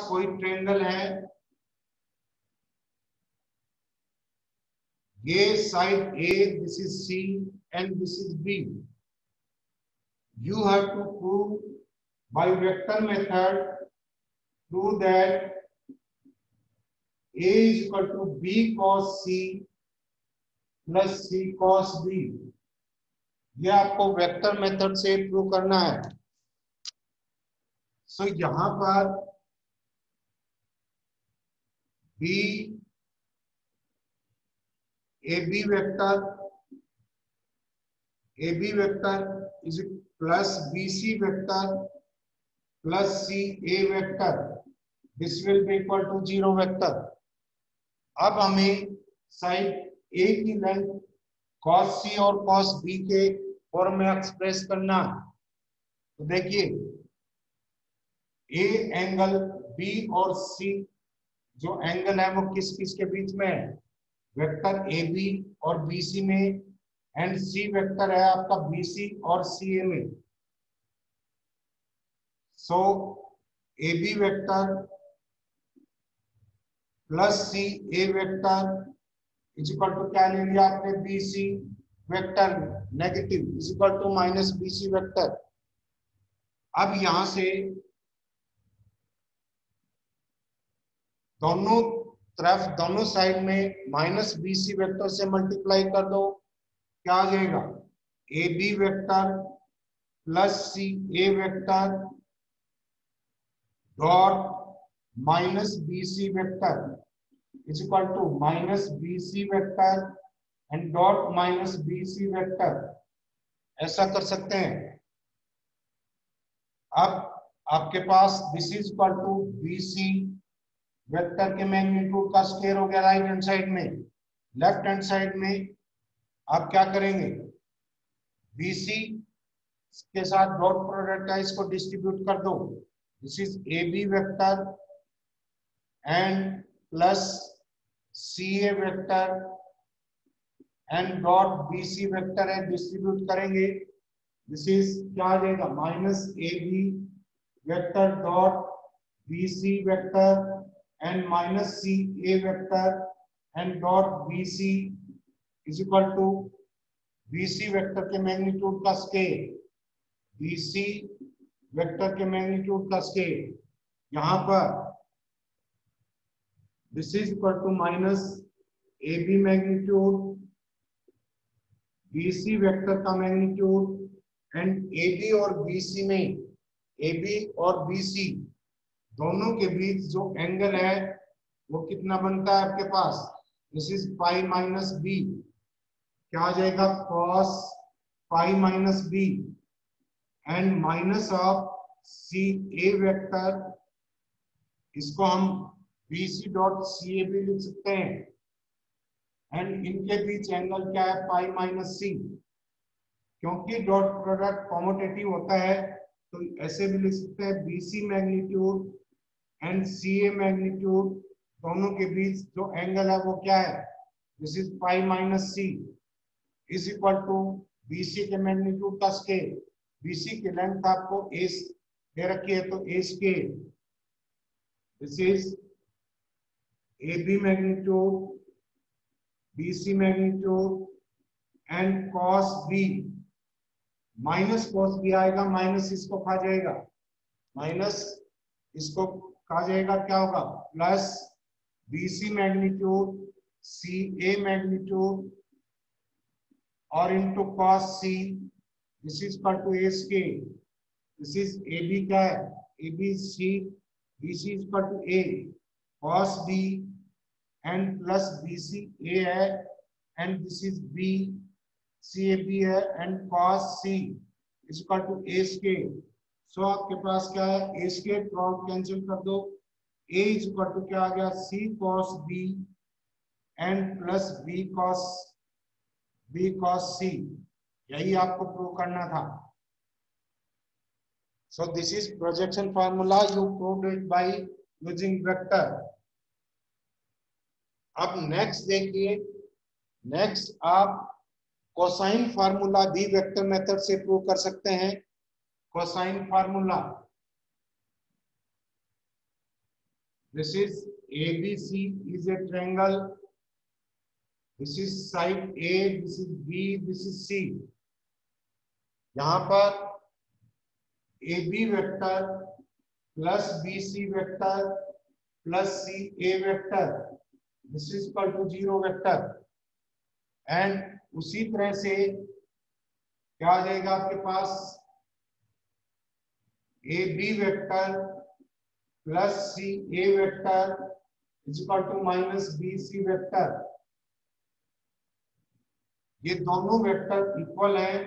कोई ट्रायंगल है, ये side A, this is C and this is B. You have to prove by vector method, prove that A is equal to B cos C plus C cos B. ये आपको vector method से prove करना है। सो यहां पर B AB vector is plus BC vector plus CA vector, this will be equal to 0 vector. अब हमें side A की लेंथ cos C और cos B के फॉर्म में एक्सप्रेस करना। तो देखिए A एंगल B और C, जो एंगल है वो किस किस के बीच में है, वेक्टर AB और BC में, एंड C वेक्टर है आपका BC और CA में। So AB vector plus CA vector is equal to क्या ले लिया आपने, BC vector negative is equal to minus BC vector. अब यहां से दोनों तरफ दोनों साइड में माइनस BC वेक्टर से मल्टीप्लाई कर दो, क्या आ जाएगा, AB vector plus CA vector dot minus BC vector is equal to minus BC vector and dot minus BC vector. ऐसा कर सकते हैं। अब आपके पास this is equal to BC vector के मैग्नीट्यूड का स्क्वायर हो गया राइट हैंड साइड में। लेफ्ट हैंड साइड में आप क्या करेंगे, BC के साथ डॉट प्रोडक्ट है, इसको डिस्ट्रीब्यूट कर दो। This is AB vector and plus CA vector and dot BC vector है, डिस्ट्रीब्यूट करेंगे। दिस इज क्या आ जाएगा, minus AB vector dot BC vector and minus CA vector and dot BC is equal to BC vector के magnitude का scale, BC vector के magnitude का scale यहां पर this is equal to minus AB magnitude BC vector का magnitude and AB और BC में, AB और BC दोनों के बीच जो एंगल है वो कितना बनता है आपके पास, this is pi minus B, क्या आ जाएगा, cos pi minus B and minus of CA vector, इसको हम BC डॉट CA भी लिख सकते हैं, एंड इनके बीच एंगल क्या है, पाई माइनस C। क्योंकि डॉट प्रोडक्ट कॉम्यूटेटिव होता है तो ऐसे भी लिख सकते हैं BC magnitude and CA magnitude, दोनों के बीच जो एंगल है वो क्या है, this is pi minus C is equal to BC के मैग्नीट्यूड का स्केल। BC की लेंथ आपको A दे रखी है तो A scale, this is AB magnitude BC magnitude and cos B, minus cos B आएगा, माइनस इसको खा जाएगा, माइनस इसको खा जाएगा, क्या होगा, plus BC magnitude CA magnitude और into cos C, this is equal to A scale, this is AB क्या है, ABC BC is equal to A cos B and plus BC A है and this is B CAB है and cos C is equal to A square. So आपके पास क्या है, A scale product cancel कर दो, A इज इक्वल टू क्या आ गया, C cos B and plus B cos C, यही आपको प्रूव करना था। सो this is projection formula, you proved it by using vector. अब नेक्स्ट देखिए, नेक्स्ट आप कोसाइन फार्मूला भी वेक्टर मेथड से प्रूव कर सकते हैं। Cosine formula, This is ABC is a triangle. This is side A, this is B, this is C. यहाँ पर AB vector plus BC vector plus CA vector, this is equal to 0 vector. And उसी तरह से क्या आ जाएगा आपके पास, AB vector plus CA vector is equal to minus BC vector. ये दोनों वेक्टर इक्वल हैं,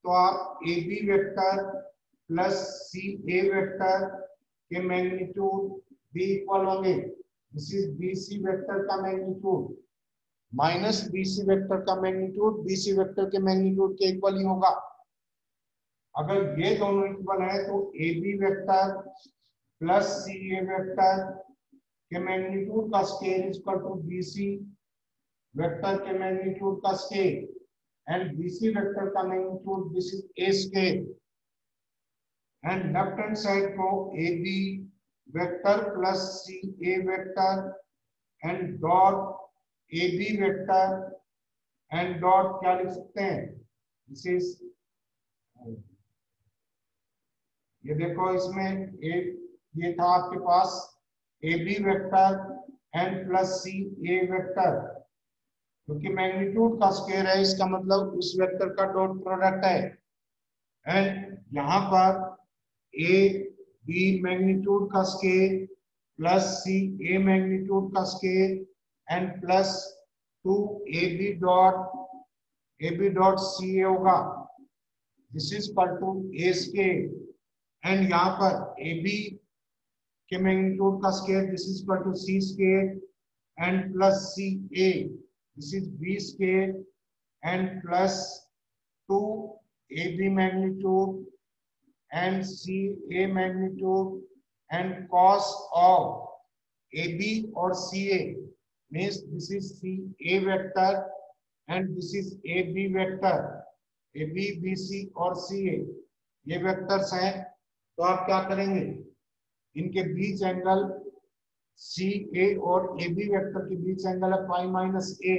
तो आप AB vector plus CA vector के मैग्नीट्यूड भी इक्वल होंगे। दिस इज BC वेक्टर का मैग्नीट्यूड माइनस BC वेक्टर का मैग्नीट्यूड BC वेक्टर के मैग्नीट्यूड के इक्वल ही होगा। अगर ये दोनों इक्वल है तो AB vector plus CA vector के मैग्नीट्यूड का scale is equal to BC vector के मैग्नीट्यूड का स्केल, and BC वेक्टर का magnitude this is A scale. And left hand side को AB vector plus CA vector and dot AB vector and dot क्या लिख सकते हैं, this is, ये देखो इसमें ये था आपके पास AB vector and plus CA vector, क्योंकि मैग्नीट्यूड का स्क्वायर है, इसका मतलब उस वेक्टर का डॉट प्रोडक्ट है। एंड यहाँ पर ए बी मैग्नीट्यूड का square plus C A magnitude का square and plus 2 A B dot C A होगा, this is equal to A square. And यहाँ पर ए बी के मैग्नीट्यूड का square this is equal to C square and plus C A, this is B scale and plus 2 AB magnitude and CA magnitude and cos of AB or CA means this is CA vector and this is AB vector, AB, BC और CA ये vectors हैं। तो आप क्या करेंगे, इनके बीच angle CA और AB vector के बीच एंगल है पाई माइनस A,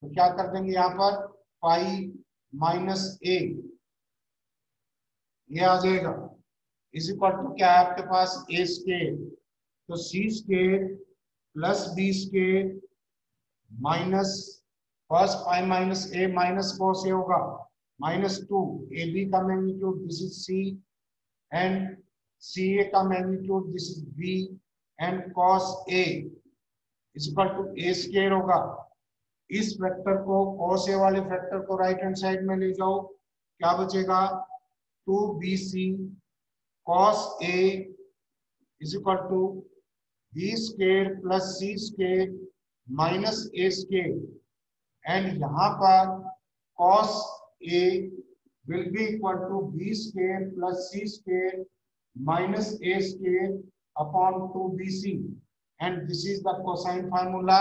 तो क्या कर देंगे यहाँ पर पाई माइनस A, ये आ जाएगा इस इक्वल टू क्या है आपके पास A स्केल, तो C scale plus B scale minus first pi minus A minus cos A होगा माइनस 2 AB का magnitude this is C and CA का magnitude this is B and cos A is equal to A square होगा। इस vector को cos A वाले factor को right hand side में ले जाओ, क्या बचेगा 2BC cos A is equal to B square plus C square minus A square, and यहाँ पर cos A will be equal to B square plus C square minus A square upon 2BC and this is the cosine formula.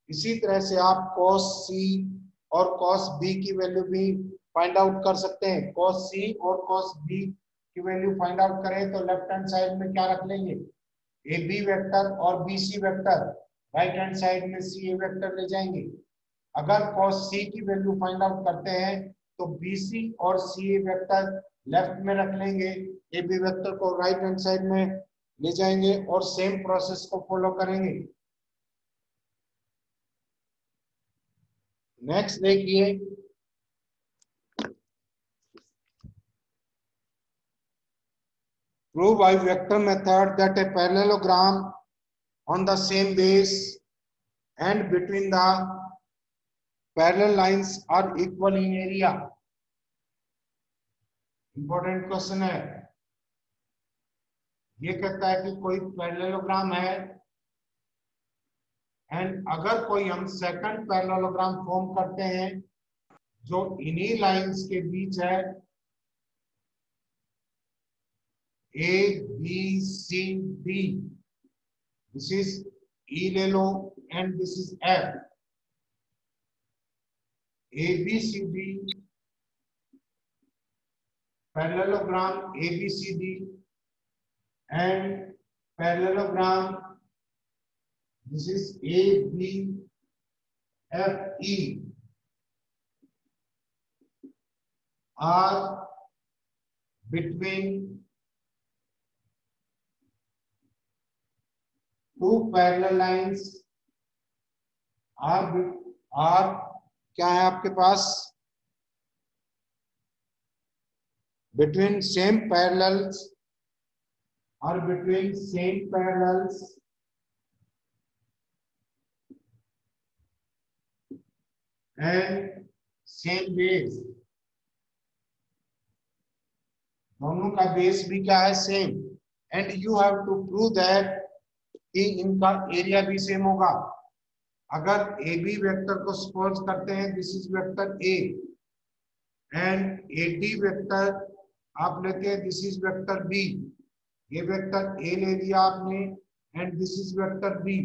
इसी तरह से आप cos C और cos B की value भी find out कर सकते हैं। cos C और cos B की वैल्यू फाइंड आउट करें तो लेफ्ट हैंड साइड में क्या रख लेंगे, AB वेक्टर और BC vector, right hand side में CA वेक्टर ले जाएंगे। अगर cos C की वैल्यू फाइंड आउट करते हैं तो BC और CA वेक्टर लेफ्ट में रख लेंगे, AB वेक्टर को राइट हैंड साइड में ले जाएंगे और सेम प्रोसेस को फॉलो करेंगे। नेक्स्ट देखिए, prove by vector method that a parallelogram on the same base and between the parallel lines are equal in area। Important question है, ये कहता है कि कोई पैरेललोग्राम है एंड अगर कोई हम सेकंड पैरेललोग्राम फॉर्म करते हैं जो इन्हीं लाइंस के बीच है A B C D, this is E ले लो and this is F, ABCD parallelogram ABCD and parallelogram this is A B F E are between two parallel lines are क्या है आपके पास between same parallels or between same parallels and same base, दोनों का base भी क्या है same, and you have to prove that कि इनका एरिया भी सेम होगा। अगर ए बी वेक्टर को सपोज करते हैं this is vector A and A D vector आप लेते हैं दिस इज वेक्टर बी, ये वेक्टर ए ले लिया आपने and this is vector B.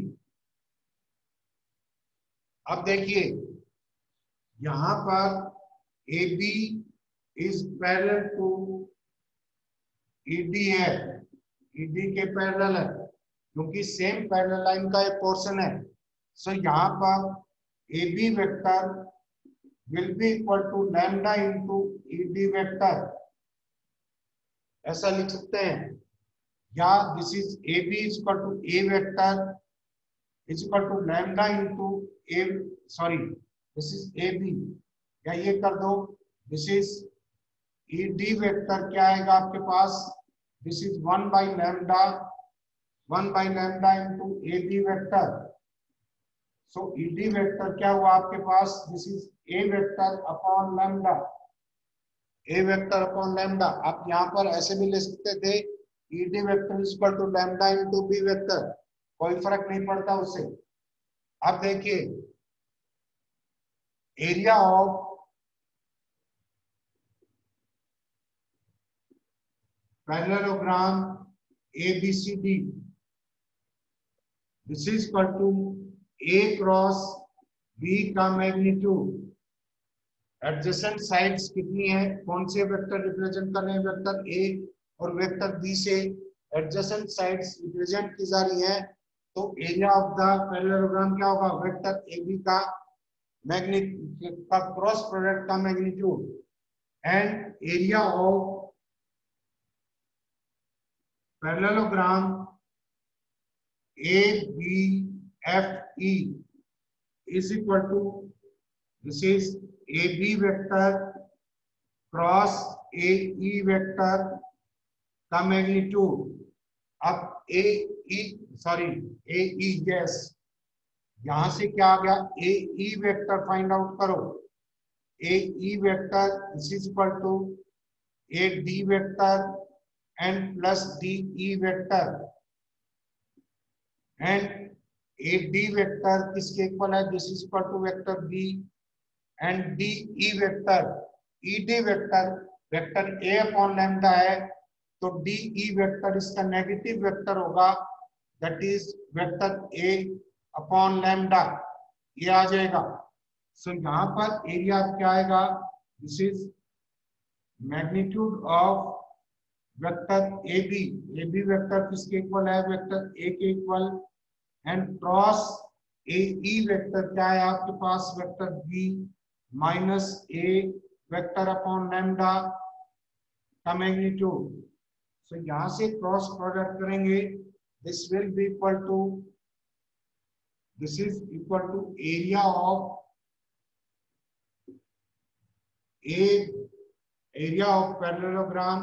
अब देखिए यहां पर A B is parallel to ED है, ईडी के पैरेलल है क्योंकि सेम पैरेलल लाइन का एक पोर्शन है। सो यहाँ पर A B vector will be equal to lambda into ED vector, ऐसा लिख सकते हैं, या this is A B is equal to A vector is equal to lambda into A, sorry this is A B, या ये कर दो this is ED vector क्या आएगा आपके पास, this is 1 by lambda into A B vector. So ED vector क्या हुआ आपके पास, this is A vector upon lambda, A vector upon lambda. आप यहाँ पर ऐसे भी ले सकते थे ED vector is equal to lambda into B vector, कोई फर्क नहीं पड़ता उससे। अब देखिए area of parallelogram ABCD, this is equal to A cross B का मैग्नीट्यूड, एडजेसेंट साइड्स कितनी है, कौन से वेक्टर रिप्रेजेंट कर रहे हैं, वेक्टर A और वेक्टर B से एडजेसेंट साइड्स रिप्रेजेंट की जा रही है, तो एरिया ऑफ द पैरेललोग्राम क्या होगा, वेक्टर AB का मैग्नीट्यूड का क्रॉस प्रोडक्ट का magnitude, and area of parallelogram ABFE is equal to this is AB vector cross AE vector का मैग्नीट्यूड। अब AE गैस यहां से क्या आ गया, AE वेक्टर फाइंड आउट करो, AE vector this is equal to AD vector and plus DE vector, and AD vector किसके इक्वल है, this is equal to vector B and DE vector, ED vector vector A upon lambda है, तो DE vector इसका negative vector होगा, that is vector A upon lambda, ये आ जाएगा। So यहाँ पर एरिया क्या आएगा, this is magnitude of vector AB vector किसके इक्वल है, वेक्टर A के equal, and cross AE vector क्या है आपके पास, vector B minus A vector upon lambda का मैग्नीट्यूड। सो यहां से क्रॉस प्रोडक्ट करेंगे, this will be equal to, this is equal to area of parallelogram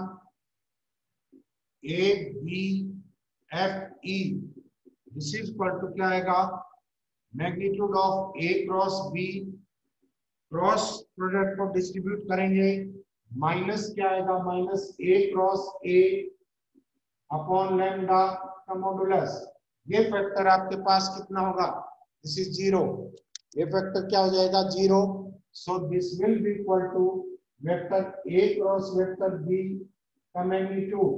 ABFE, this is equal to क्या आएगा, magnitude of A cross B, cross product को distribute करेंगे, minus क्या आएगा, minus A cross A upon lambda का modulus, ये factor आपके पास कितना होगा, दिस इज 0, ये फैक्टर क्या हो जाएगा 0। So this will be equal to vector A cross vector B का magnitude,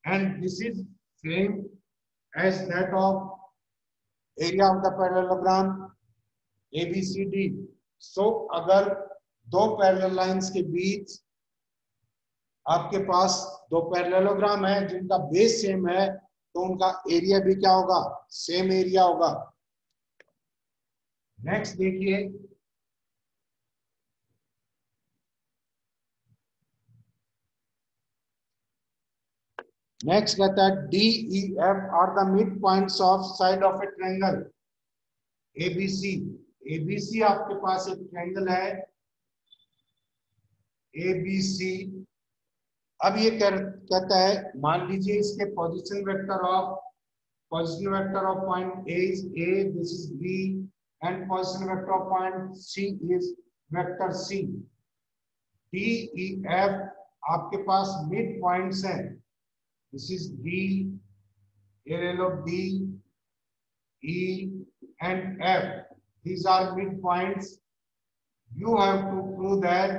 and this is same as that of area of the parallelogram ABCD। so अगर दो पैरेलल लाइंस के बीच आपके पास दो पैरेललोग्राम है जिनका बेस सेम है, तो उनका एरिया भी क्या होगा, सेम एरिया होगा। नेक्स्ट देखिए, नेक्स्ट कहता है D E F R the mid points of side of A triangle ABC. ABC आपके पास एक ट्रायंगल है एबीसी। अब ये कहता है, मान लीजिए इसके position vector of point A is A, this is B, and position vector of point C is vector C. D E F आपके पास मिड पॉइंट्स हैं, दिस इज डी, ये लो D, E and F. These are midpoints. You have to prove that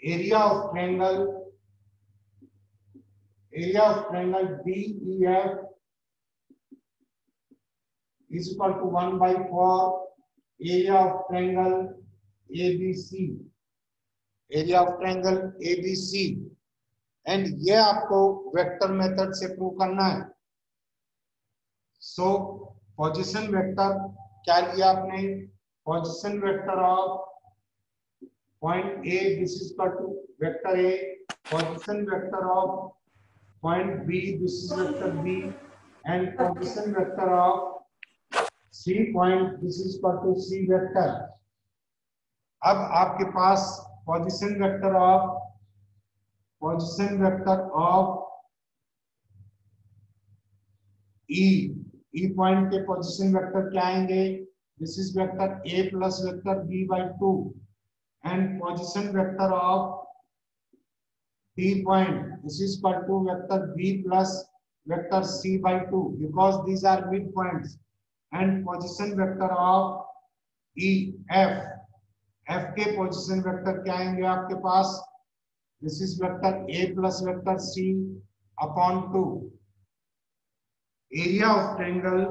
area of triangle DEF is equal to 1/4 area of triangle ABC. Area of triangle ABC. And ये आपको vector method से prove करना है। So position vector क्या लिया आपने, position vector of point A, this is equal to vector A, position vector of point B, this is vector B, and position vector of C point, this is equal to C vector. अब आपके पास position vector of E point के position vector क्या आएंगे, this is vector A plus vector B by 2, and position vector of D point, this is equal to vector B plus vector C by 2, because these are mid points. And position vector of E F के position vector क्या आएंगे आपके पास, this is vector A plus vector C upon 2। area of triangle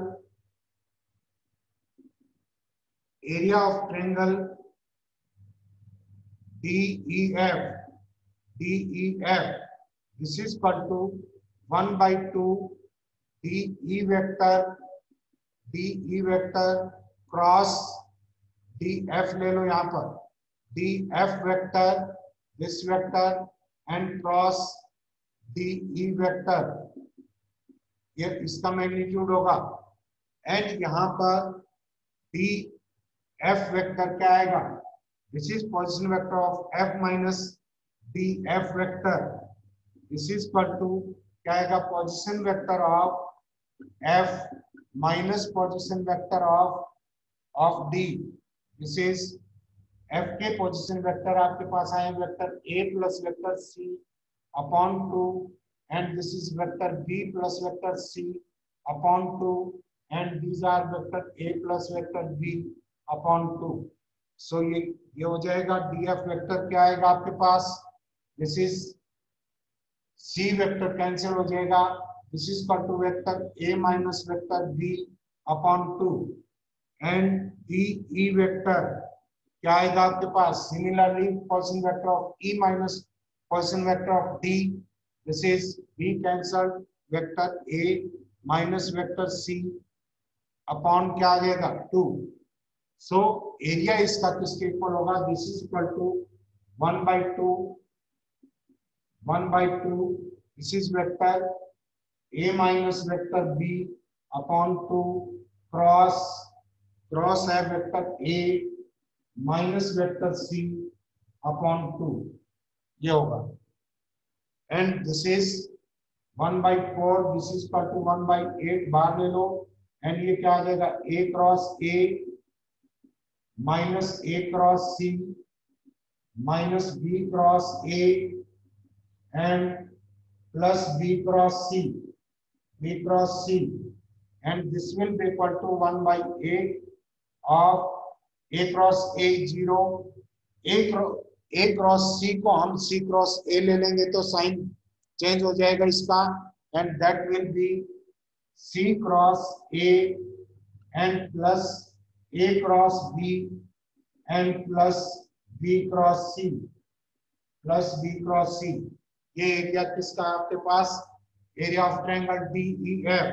DEF this is equal to 1/2 DE vector cross DF ले लो यहाँ पर, DF vector, this vector, and cross DE vector, ये इसका मैग्नीट्यूड होगा। एंड यहाँ पर डी एफ वेक्टर क्या आएगा, this is position vector of F minus D F vector, this is equal to क्या आएगा, position vector of F minus position vector of D. This is F के position vector आपके पास आए vector A plus vector C upon 2, and this is vector b plus vector c upon 2, and these are vector a plus vector b upon 2. so ये हो जाएगा df vector क्या आएगा आपके पास, this is c vector cancel हो जाएगा, this is equal to vector a minus vector b upon 2, and de vector क्या आएगा आपके पास, similarly position vector of e minus position vector of d, this is b cancelled, vector a minus vector c upon क्या आ जाएगा 2। so area इसका किसके equal होगा, this is equal to 1/2 this is vector a minus vector b upon 2 cross है vector a minus vector c upon 2, ये होगा। and this is 1/4, this is equal to 1/8, बाहर ले लो, and ये क्या आ जाएगा, a cross a minus a cross c minus b cross a and plus b cross c, and this will be equal to 1/8 of a cross a 0, a cross c को हम c cross a ले लेंगे तो sign change हो जाएगा इसका, and that will be c cross a and plus a cross b and plus b cross c, ये area किसका आपके पास, एरिया ऑफ ट्रायंगल DEF।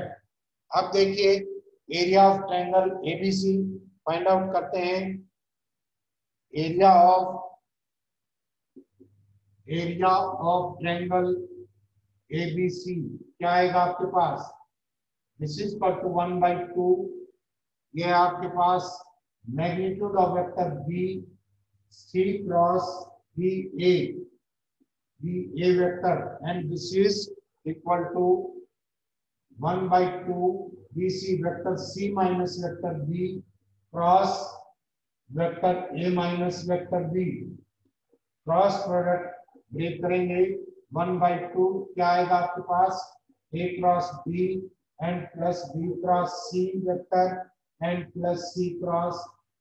अब देखिए area of triangle ABC, find out करते हैं एरिया ऑफ ट्रायंगल एबीसी। क्या आएगा आपके पास? This is equal to 1/2। ये है आपके पास magnitude of vector B C cross B A vector, and this is equal to 1/2 BC vector C minus vector B cross vector A minus vector B। Cross product break करेंगे 1/2 क्या आएगा आपके पास? A cross B and plus B cross C vector and plus C cross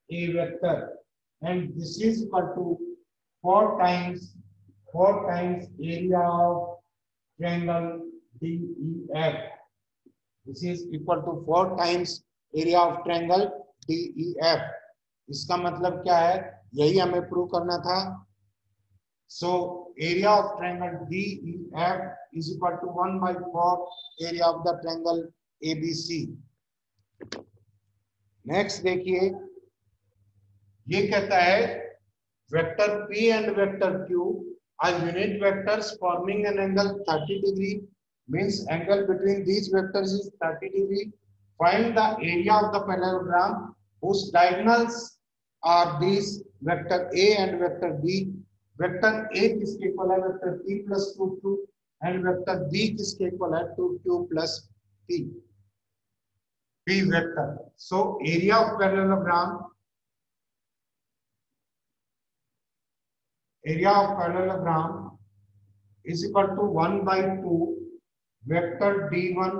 A vector, and this is equal to 4 times area of triangle DEF। This is equal to 4 times area of triangle DEF। इसका मतलब क्या है? यही हमें prove करना था। So area of triangle DEF is equal to 1/4 area of the triangle ABC। Next देखिए, ये कहता है vector P and vector Q are unit vectors forming an angle 30 degree, means angle between these vectors is 30 degree. Find the area of the parallelogram whose diagonals are these vector A and vector B। Vector A किसके equal है? Vector P plus 2Q, and vector B किसके equal है? 2Q plus P vector. So area of parallelogram is equal to 1/2 vector D1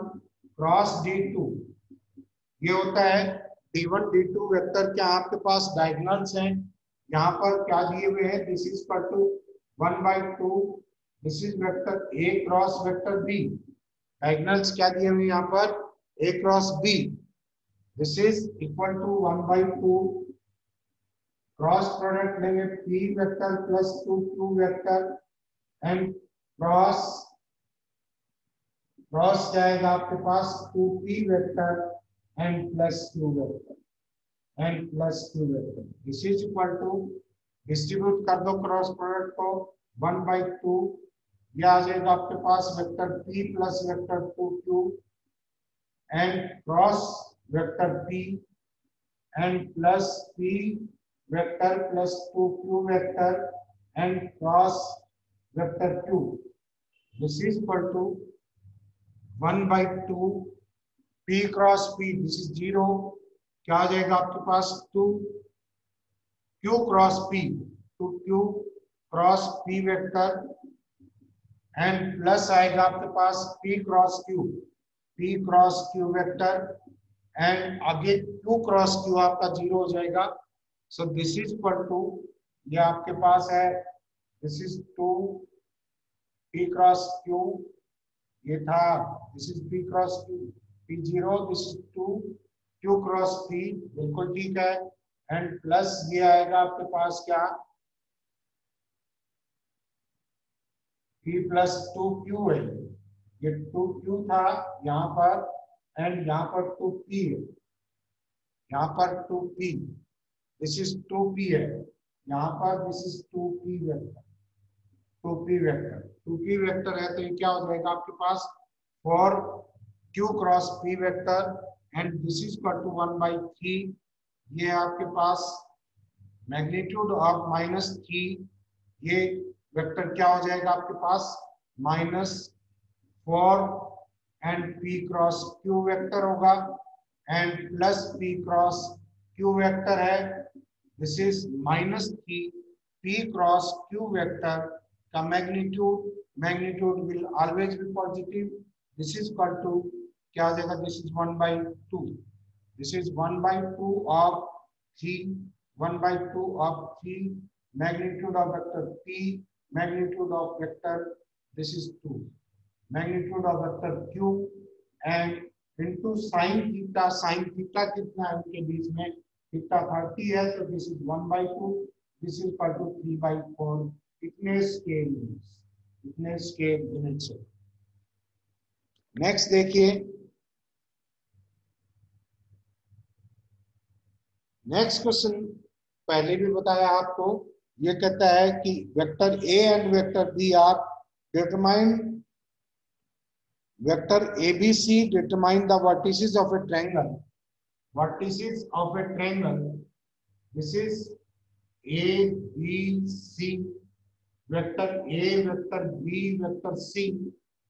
cross D2। ये होता है D1 D2 vector के आपके पास diagonals हैं, यहाँ पर क्या दिए हुए हैं? This is equal to 1/2 this is vector A cross vector B। Diagonals क्या दिए हुए यहाँ पर? A cross B। This is equal to 1/2 cross product लेंगे P vector plus 2Q vector and cross जाएगा आपके पास 2P vector and plus Q vector. This is equal to, distribute कर दो क्रॉस प्रोडक्ट को 1/2, ये आ जाएगा आपके पास vector P plus vector 2Q and cross vector P and plus P vector plus 2Q vector and cross vector Q। This is equal to 1/2 P cross P, this is 0, क्या आ जाएगा आपके पास? 2Q cross P vector and plus आएगा आपके पास P cross Q vector and आगे Q cross Q आपका 0 हो जाएगा। So this is equal to, ये आपके पास है, this is 2P cross Q, ये था, this is P cross Q P0, this is 2Q cross P, बिल्कुल ठीक है, एंड प्लस ये आएगा आपके पास क्या? P प्लस 2Q है, ये 2Q था यहाँ पर एंड यहाँ पर 2P है, यहाँ पर 2P, दिस इज 2P है, यहाँ पर this is 2P vector. 2P vector है तो ये क्या हो जाएगा आपके पास? 4Q cross P vector and this is equal to 1/3, ये आपके पास मैग्नीट्यूड ऑफ -3, ये वेक्टर क्या हो जाएगा आपके पास? -4 and P cross Q vector होगा and plus P cross Q vector है, this is -3 P cross Q vector का magnitude will always be positive. This is equal to क्या आ जाएगा? This is 1/2, this is 1/2 of 3, 1/2 of 3 magnitude of vector P, magnitude of vector this is 2, magnitude of vector Q and into sine theta कितना है उनके बीच में? Theta 30 है, तो this is 1/2, this is equal to 3/4। इतने स्केल यूनिट्स। नेक्स्ट देखिए, next question पहले भी बताया आपको, ये कहता है कि vector A and vector B are determine vector ABC determine the vertices of a triangle. Vertices of a triangle. This is A, B, C. Vector A, vector B, vector C.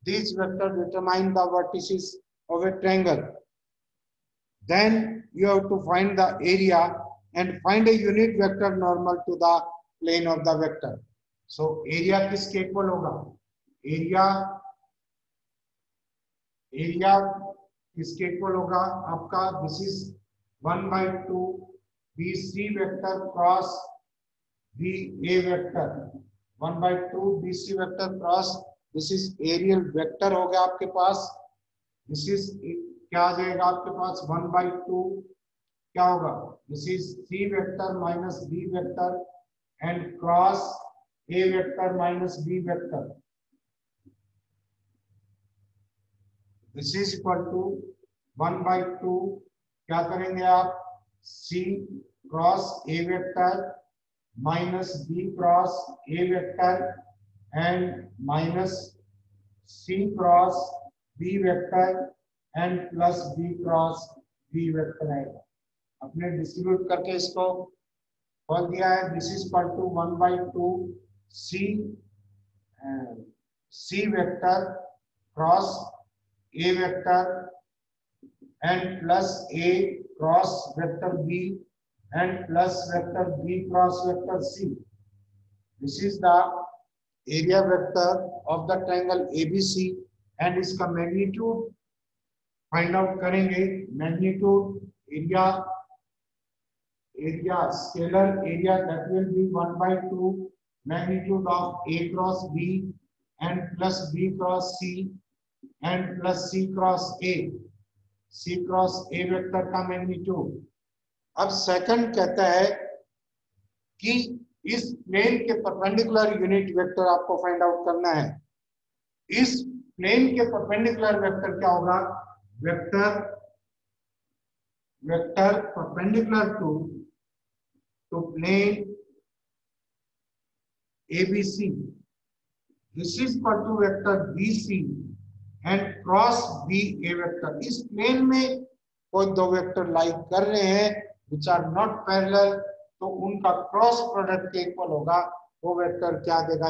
These vectors determine the vertices of a triangle. Then you have to find the area and find a unit vector normal to the plane of the vector. So area किसके equal होगा? Area किसके equal होगा आपका? This is 1/2 BC vector cross BA vector, 1/2 BC vector cross, this is area vector हो गया आपके पास। This is क्या आ जाएगा आपके पास? 1/2 क्या होगा? This is C vector minus B vector and cross A vector minus B vector. This is equal to 1/2 क्या करेंगे आप? C cross A vector minus B cross A vector and minus C cross B vector and plus B cross B vector है। अपने distribute करके इसको खोल दिया है। This is equal to 1/2 C vector cross A vector and plus A cross vector B and plus vector B cross vector C. This is the area vector of the triangle ABC and इसका magnitude find out करेंगे। magnitude area scalar area that will be 1/2 magnitude of A cross B and plus B cross C and plus C cross A vector का magnitude. अब second कहता है कि इस plane के perpendicular unit vector आपको find out करना है। इस प्लेन के परपेंडिकुलर वेक्टर क्या होगा? Vector perpendicular to plane ABC, this is equal to vector BC and cross BA vector. इस प्लेन में कोई दो वेक्टर लाई कर रहे हैं विच आर नॉट पैरेलल, तो उनका क्रॉस प्रोडक्ट के इक्वल होगा। वो वेक्टर क्या देगा?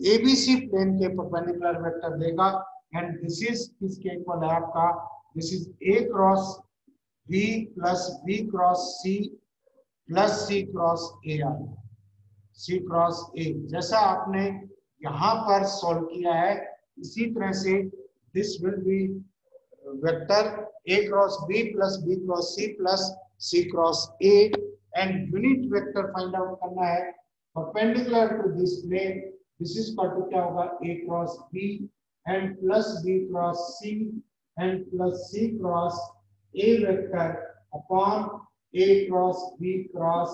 ABC प्लेन के परपेंडिकुलर वेक्टर देगा एंड दिस इज किसके इक्वल है आपका? This is A cross B plus B cross C plus C cross A, C cross A। जैसा आपने यहाँ पर सॉल्व किया है इसी तरह से this will be vector A cross B plus B cross C plus C cross A and unit vector find out करना है perpendicular to this plane। this is equal to क्या होगा? A cross B and plus B cross C and plus C cross A vector upon A cross B plus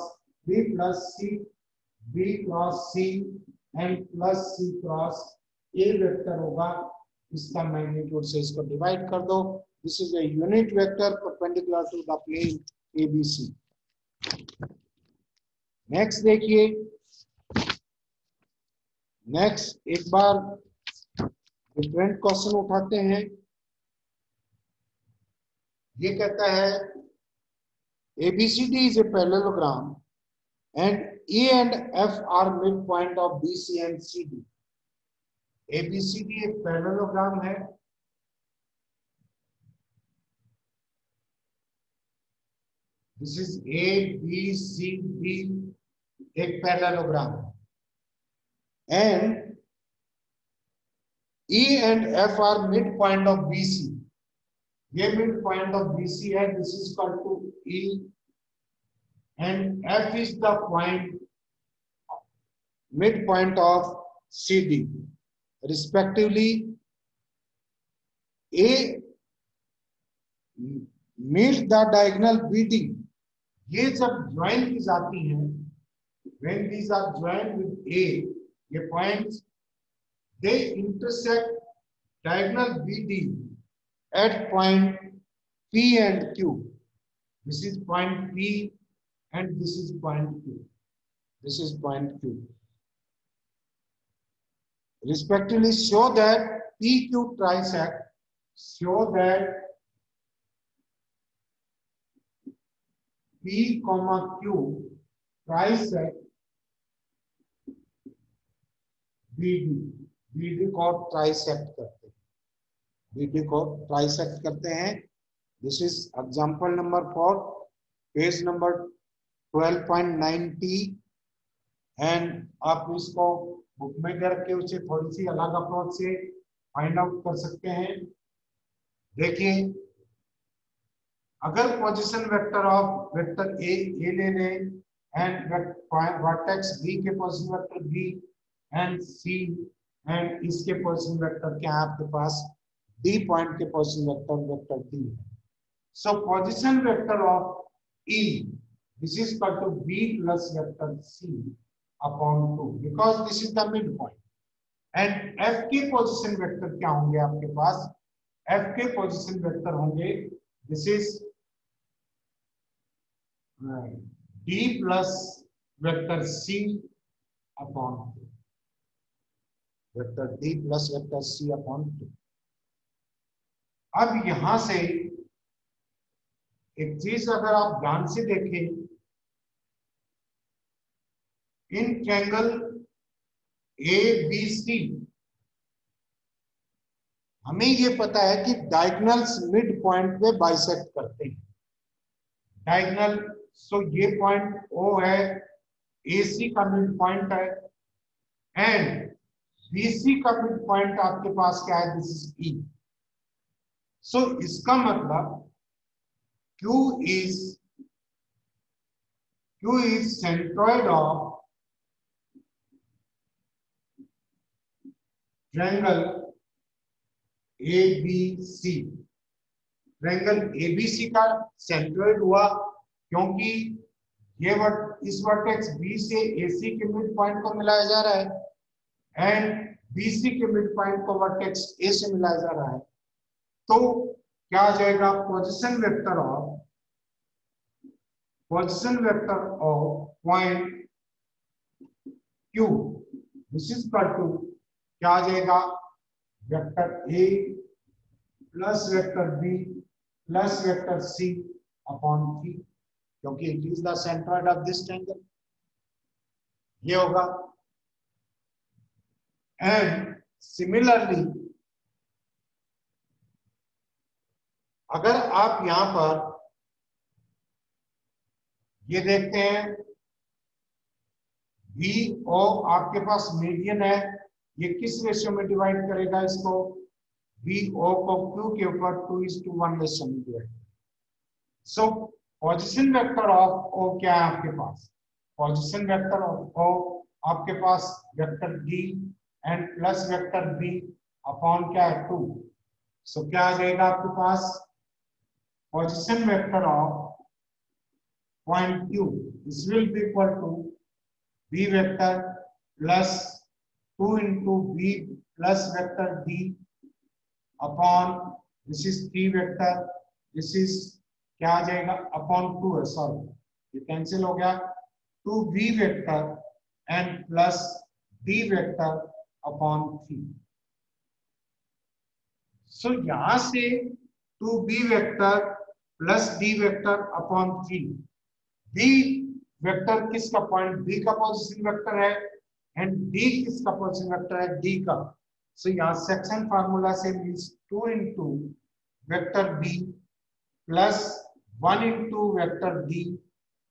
C B cross C and plus C cross A vector होगा। इसका magnitude से इसको divide कर दो। This is a unit vector perpendicular to the plane ABC। Next देखिए, next एक बार different question उठाते हैं। ये कहता है ABCD is a parallelogram and E and F are midpoint of BC and CD। ABCD एक पैरेललोग्राम है, दिस इज ABCD एक parallelogram and E and F are midpoint of BC। ये midpoint of BC है, this is equal to E and F is the midpoint of CD respectively। A meets the diagonal BD। ये जब join की जाती है, when these are joined with A, ये points they intersect diagonal BD at point P and Q। this is point P and this is point Q. This is point Q. Respectively, show that PQ trisect. Show that P, Q trisect BD. BD को trisect करते हैं. BD को trisect करते हैं. This is example number 4, page number 12.90. And आप इसको book में दे रखे उसे थोड़ी सी अलग अप्रोच से फाइंड आउट कर सकते हैं. देखिए, अगर position vector of vector A ले लें एंड वर्टेक्स बी के position vector B and C and इसके पोजीशन वेक्टर क्या है आपके पास, डी पॉइंट के पोजीशन वेक्टर डी है. So position vector of E this is equal to B plus vector C upon 2 because this is the mid point. And F के position vector क्या होंगे आपके पास, एफ के पोजीशन वेक्टर होंगे this is D plus vector C upon 2. Vector D plus vector C upon 2. अब यहां से एक चीज अगर आप ध्यान से देखें, इन ट्रायंगल ABC हमें ये पता है कि डायगोनल्स मिड पॉइंट पे बाइसेक्ट करते हैं. डायगोनल, सो ये पॉइंट O है, AC का मिड पॉइंट है एंड BC का मिड पॉइंट आपके पास क्या है, दिस इज E. सो इसका मतलब Q is centroid of triangle ABC. Triangle ABC का सेंट्रोइड हुआ क्योंकि ये इस वर्टेक्स B से AC के मिड पॉइंट को मिलाया जा रहा है एंड BC के मिड पॉइंट को वर्टेक्स A से मिलाया जा रहा है. तो क्या आ जाएगा, position vector of point Q this is equal to क्या आ जाएगा, vector A plus vector B plus vector C upon 3 क्योंकि it is the centroid of this triangle. ये होगा. एंड सिमिलरली अगर आप यहां पर ये देखते हैं VO आपके पास मीडियन है, ये किस रेशियो में डिवाइड करेगा इसको, VO को Q के ऊपर 2:1 रेशियो में divide. So position vector of O क्या है आपके पास, पोजीशन वेक्टर ऑफ O आपके पास vector D and plus vector B upon क्या है 2. सो क्या आ जाएगा आपके पास, position vector of point Q this will be equal to B vector plus 2 into B plus vector D upon this is 3 vector, this is क्या आ जाएगा upon 2 है, सॉरी ये कैंसिल हो गया, 2B vector and plus D vector upon 3. सो यहां से 2B vector plus D vector upon 3. B vector किसका पॉइंट B का पोजीशन वेक्टर है एंड D किसका पोजीशन वेक्टर है, D का. सो यहाँ सेक्शन फार्मूला से means 2 into vector B plus 1 into vector D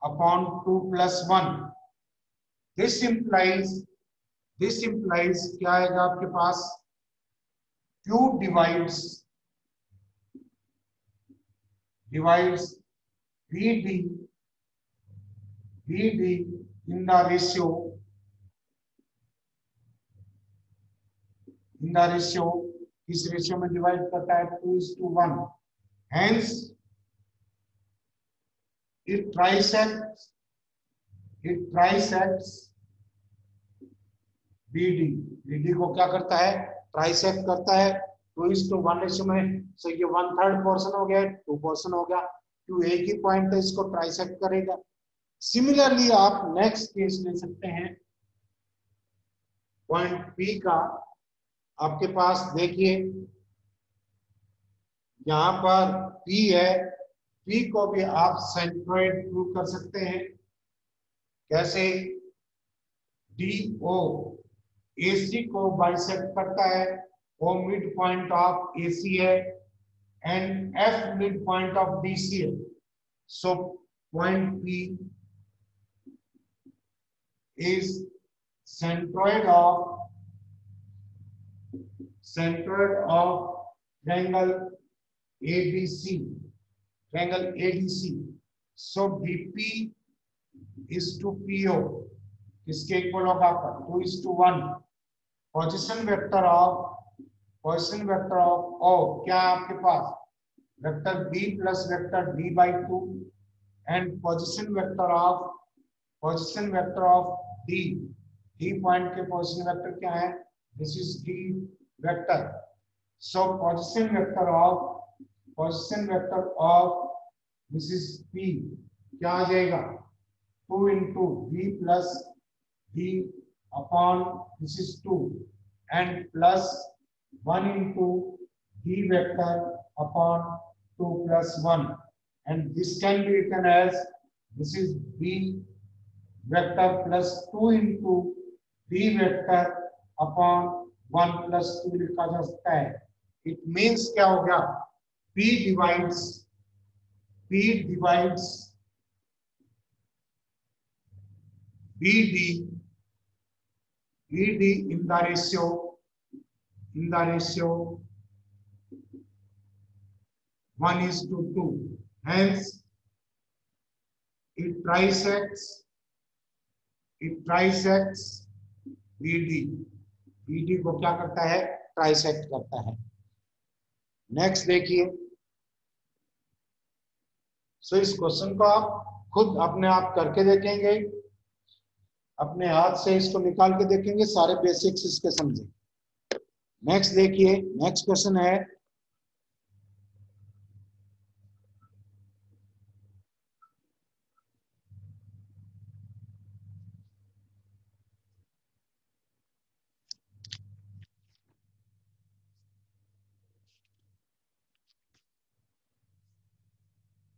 upon 2 plus 1. This implies क्या आएगा आपके पास, Q divides BD in the ratio इस रेशियो में डिवाइड करता है 2:1. Hence it trisects BD को क्या करता है, ट्राइसेक्ट करता है 2:1 रेशियो में. सो ये 1/3 पोर्शन हो गया, 2 पोर्शन हो गया. Q एक ही पॉइंट है, इसको ट्राइसेक्ट करेगा. सिमिलरली आप नेक्स्ट केस ले सकते हैं पॉइंट पी का। आपके पास देखिए यहां पर P है, P को भी आप सेंट्रोइड प्रूव कर सकते हैं। कैसे? DO AC को बाइसेक्ट करता है, O mid point of AC है and F mid point of DC है। So point P is centroid of triangle ABC, triangle ADC. So DP is to PO, किसके इक्वल होगा? 2:1। पोजीशन वेक्टर ऑफ O क्या है आपके पास? Vector B plus vector D/2 and position vector of D point के position vector क्या है? This is D vector. So position vector of this is P क्या आ जाएगा? 2 into B plus D upon this is 2 and plus 1 into D vector upon 2 plus 1, and this can be written as this is B vector plus 2 into D vector upon 1 plus 2 लिखा जा सकता है। It means क्या हो गया? P divides BD in the ratio 1:2. Hence, it trisects BD को क्या करता है? ट्राइसेक्ट करता है। नेक्स्ट देखिए, सो इस क्वेश्चन को आप खुद अपने आप करके देखेंगे, अपने हाथ से इसको निकाल के देखेंगे, सारे बेसिक्स इसके समझे। नेक्स्ट देखिए, नेक्स्ट क्वेश्चन है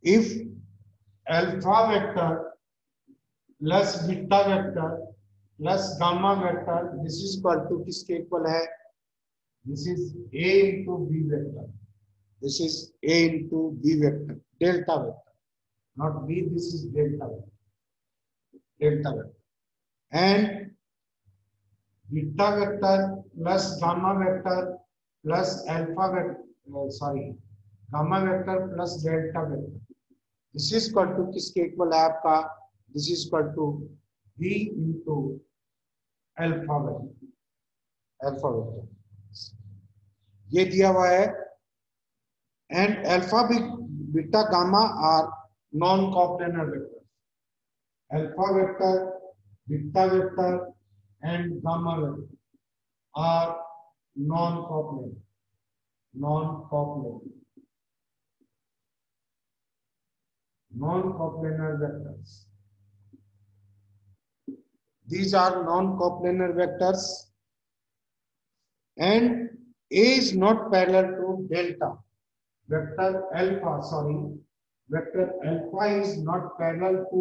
if alpha vector plus beta vector plus gamma vector this is equal to किसके इक्वल है? This is A into B vector. This is A into B vector, delta vector, not B. This is delta vector, and beta vector plus gamma vector plus alpha vector, gamma vector plus delta vector. This is equal to किसके equal है आपका? This is equal to B into alpha vector. ये दिया हुआ है, and alpha beta gamma are non-coplanar vectors. Alpha vector, beta vector and gamma vector are non-coplanar vectors. These are non-coplanar vectors, and A is not parallel to delta. Vector alpha is not parallel to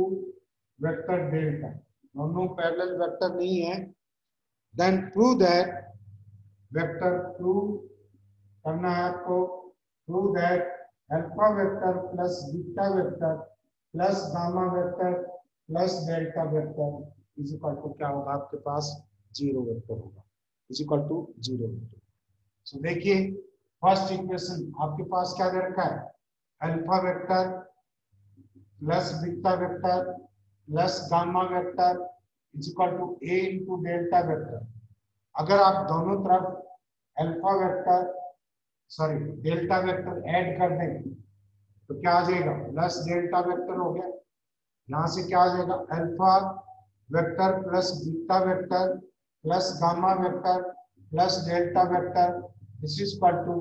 vector delta. दोनों parallel vector नहीं है। Then prove that करना है आपको, prove that alpha vector plus beta vector plus gamma vector plus delta vector is equal to क्या होगा आपके पास? 0 वेक्टर होगा, is equal to 0 vector. So देखिए, फर्स्ट इक्वेशन आपके पास क्या दे रखा है? Alpha vector plus beta vector plus gamma vector is equal to A into delta vector. अगर आप दोनों तरफ डेल्टा वेक्टर ऐड कर दें तो क्या आ जाएगा? प्लस डेल्टा वेक्टर हो गया। यहां से क्या आ जाएगा? Alpha vector plus beta vector plus gamma vector plus delta vector, this is equal to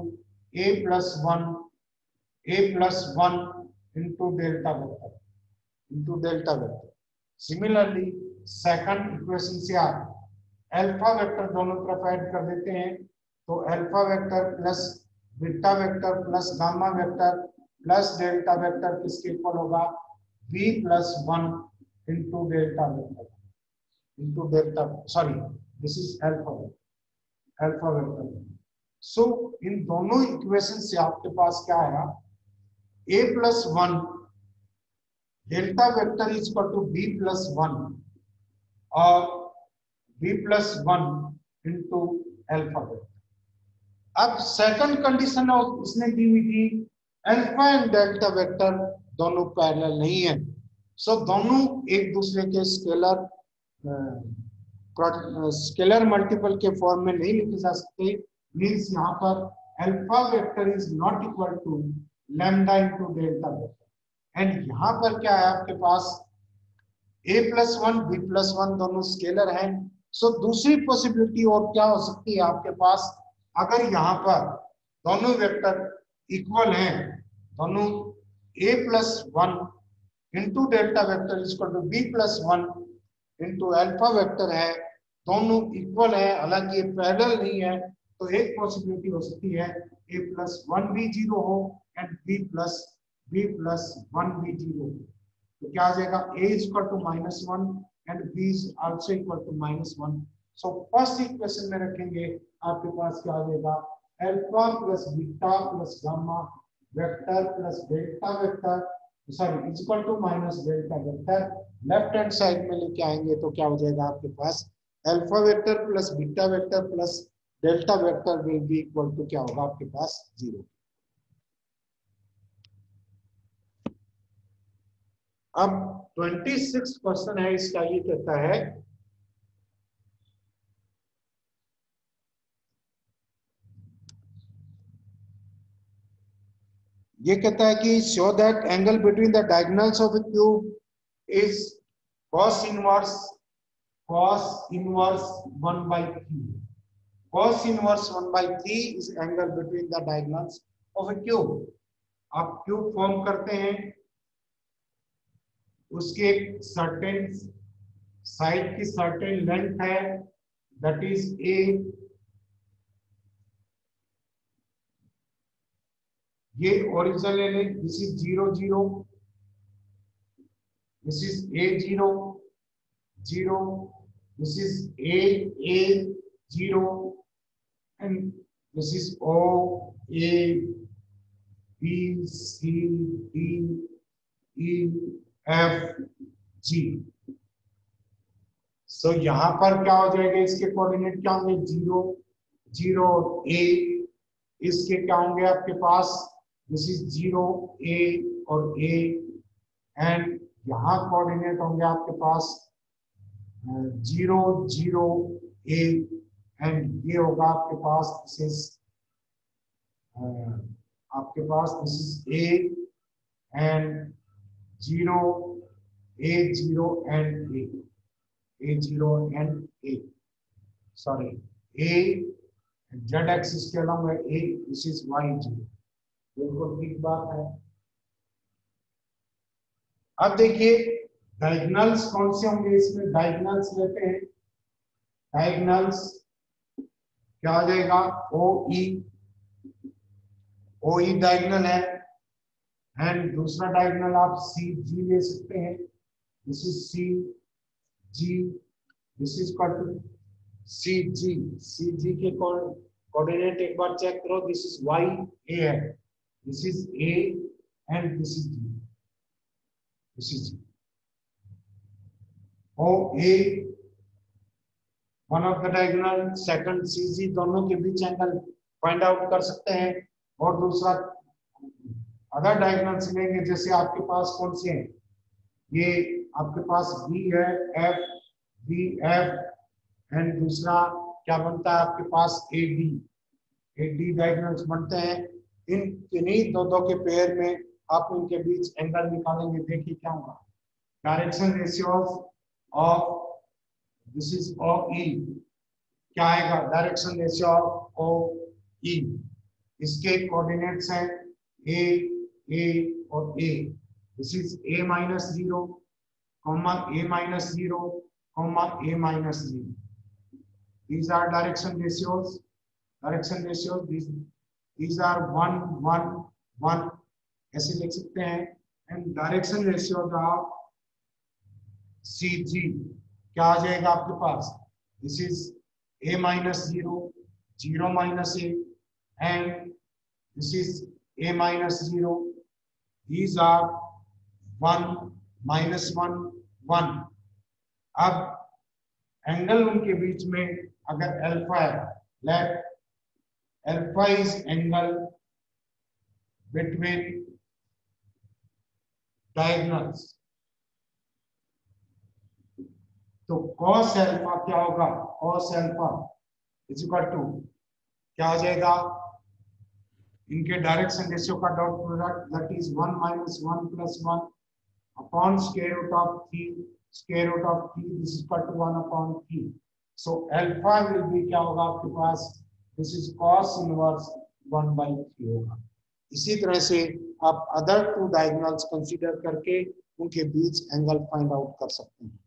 A plus 1 into delta vector similarly second equation से आप अल्फा वेक्टर दोनों तरफ ऐड कर देते हैं, तो alpha vector plus beta vector plus gamma vector plus delta vector किसके equal होगा, v plus 1 into delta vector into delta, sorry this is alpha vector. So इन दोनों इक्वेशन से आपके पास क्या आया, a plus 1 delta vector is equal to b plus 1 और b plus 1 into alpha vector. अब सेकंड कंडीशन इसने दी हुई थी अल्फा एंड डेल्टा वेक्टर दोनों पैरेलल नहीं है, सो दोनों एक दूसरे के स्केलर मल्टीपल के फॉर्म में नहीं लिखे जा सकते। मीन्स यहाँ पर alpha vector is not equal to lambda into delta vector. And यहाँ पर क्या है आपके पास a प्लस 1 b प्लस 1 दोनों स्केलर हैं। सो दूसरी पॉसिबिलिटी और क्या हो सकती है आपके पास, अगर यहाँ पर दोनों वेक्टर इक्वल हैं, दोनों a plus 1 into delta vector equal to b plus 1 into alpha vector है, दोनों इक्वल है, हालांकि ये पैरेलल नहीं है, तो एक पॉसिबिलिटी हो सकती है a प्लस 1 भी 0 हो एंड b प्लस 1 भी 0। तो क्या आ जाएगा, a is equal to -1 and b is also equal to -1। So first equation में रखेंगे आपके पास क्या आ जाएगा, alpha plus beta plus gamma vector plus delta vector, sorry is equal to minus delta vector. Left hand side में लेके आएंगे तो क्या हो जाएगा आपके पास, alpha vector plus beta vector plus delta vector will be equal to क्या होगा आपके पास 0। अब 26 क्वेश्चन है इसका, ये कहता है कि show that angle between the diagonals of A cube is cos inverse 1/3। cos inverse 1/3 is angle between the diagonals of A cube. आप क्यूब फॉर्म करते हैं, उसके एक सर्टेन साइड की सर्टेन लेंथ है, दैट इज a। ये origin ले लें, this is 0 0, this is a 0 this is a 0 and this is o a b c d e f g। सो यहां पर क्या हो जाएगा, इसके कोऑर्डिनेट क्या होंगे, 0 0 a, इसके क्या होंगे आपके पास, दिस इज 0 a और a, एंड यहाँ कोऑर्डिनेट होंगे आपके पास 0 0 a एंड ये होगा आपके पास दिस इज आपके पास this is a and 0 a 0 and a 0 and a, sorry a z axis के अलॉन्ग है a, दिस इज y 0। बिल्कुल ठीक बात है। अब देखिए डायगोनल्स कौन से होंगे, इसमें डायगोनल्स लेते हैं, डायगोनल्स क्या आ जाएगा, ओ ई डायगोनल है, एंड दूसरा डायगोनल आप सी जी ले सकते हैं, this is C G, this is equal to C G के कोऑर्डिनेट एक बार चेक करो, दिस इज वाई ए है, this is A and this is G, this is G. O A one of the diagonal, second C G, दोनों के बीच angle find out कर सकते हैं। और दूसरा अदर डायगोनल्स लेंगे, जैसे आपके पास कौन से हैं, ये आपके पास बी है, एफ बी एफ एंड दूसरा क्या बनता है आपके पास ए डी डायगोनल्स बनते हैं। इन किन्हीं दो के पेयर में आप इनके बीच एंगल निकालेंगे, देखिए क्या होगा, direction ratio of this is O E, क्या आएगा, direction ratio of O E, इसके कोऑर्डिनेट्स हैं ए और A, this is a -0 comma a minus 0, comma a minus 0. These are direction ratios. Direction ratios. These are 1 1 1 ऐसे लिख सकते हैं. And direction ratios are CG. क्या आ जाएगा आपके पास? This is a minus 0, 0 minus a, and this is a minus 0. These are 1 minus 1 1. अब angle उनके बीच में अगर अल्फा है, let alpha is angle between diagonals. तो cos अल्फा क्या होगा? cos alpha is equal to क्या आ जाएगा? इनके डायरेक्शन रेशियो का dot product, that is 1 minus 1 plus 1 upon square root of 3. Square root of 3, this is equal to 1 upon 3. So alpha will be क्या होगा आपके पास? This is cos inverse 1 by 3 होगा. इसी तरह से आप अदर टू डायगोनल्स कंसीडर करके उनके बीच एंगल फाइंड आउट कर सकते हैं.